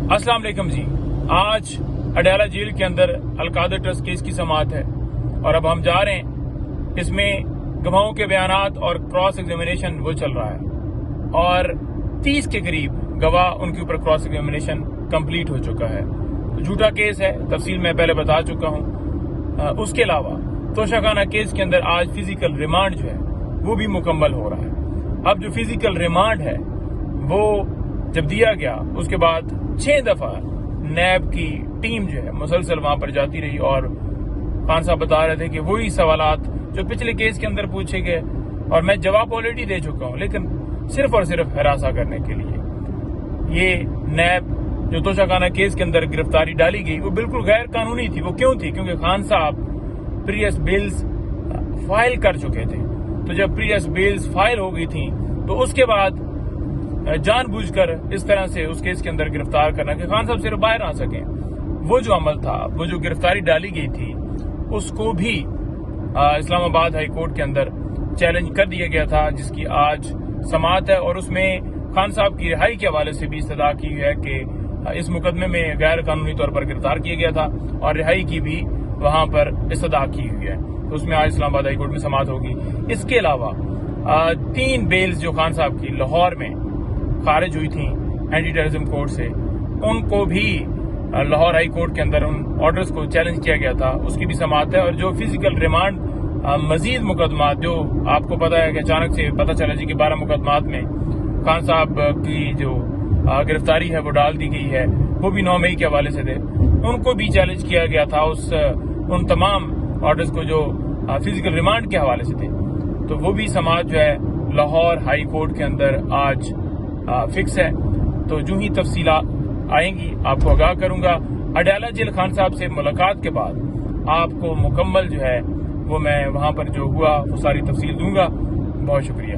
अस्सलाम वालेकुम जी। आज अडयाला जेल के अंदर अलकादर ट्रस्ट केस की समाअत है और अब हम जा रहे हैं। इसमें गवाहों के बयानात और क्रॉस एग्जामिनेशन वो चल रहा है और 30 के करीब गवाह उनके ऊपर क्रॉस एग्जामिनेशन कंप्लीट हो चुका है। झूठा केस है, तफसील मैं पहले बता चुका हूँ। उसके अलावा तोशाखाना केस के अंदर आज फिजिकल रिमांड जो है वो भी मुकम्मल हो रहा है। अब जो फिजिकल रिमांड है वो जब दिया गया उसके बाद 6 दफा नैब की टीम जो है मुसलसल वहां पर जाती रही और खान साहब बता रहे थे कि वही सवालात जो पिछले केस के अंदर पूछे गए और मैं जवाब ऑलरेडी दे चुका हूं, लेकिन सिर्फ और सिर्फ हरासा करने के लिए। ये नैब जो तोशाखाना केस के अंदर गिरफ्तारी डाली गई वो बिल्कुल गैर कानूनी थी। वो क्यों थी? क्योंकि खान साहब प्रीवियस बिल्स फाइल कर चुके थे। तो जब प्रीवियस बिल्स फाइल हो गई थी तो उसके बाद जानबूझकर इस तरह से उस केस के अंदर गिरफ्तार करना कि खान साहब सिर्फ बाहर आ सके, वो जो अमल था, वो जो गिरफ्तारी डाली गई थी, उसको भी इस्लामाबाद हाई कोर्ट के अंदर चैलेंज कर दिया गया था, जिसकी आज समाअत है। और उसमें खान साहब की रिहाई के हवाले से भी इस्तदा की है कि इस मुकदमे में गैर कानूनी तौर पर गिरफ्तार किया गया था और रिहाई की भी वहां पर इस्तदा की हुई है। तो उसमें आज इस्लामाबाद हाई कोर्ट में समाअत होगी। इसके अलावा 3 बेल्स जो खान साहब की लाहौर में खारिज हुई थी एंटी टेररिज्म कोर्ट से, उनको भी लाहौर हाई कोर्ट के अंदर उन ऑर्डर्स को चैलेंज किया गया था, उसकी भी समाअत है। और जो फिजिकल रिमांड मजीद मुकदमात जो आपको पता है कि अचानक से पता चला जी कि 12 मुकदमात में खान साहब की जो गिरफ्तारी है वो डाल दी गई है, वो भी 9 मई के हवाले से थे, उनको भी चैलेंज किया गया था उन तमाम ऑर्डर्स को जो फिजिकल रिमांड के हवाले से थे। तो वो भी समाअत जो है लाहौर हाई कोर्ट के अंदर आज फिक्स है। तो जो ही तफसीला आएंगी आपको आगाह करूंगा। अडयाला जेल खान साहब से मुलाकात के बाद आपको मुकम्मल जो है वो मैं वहां पर जो हुआ वो सारी तफसील दूंगा। बहुत शुक्रिया।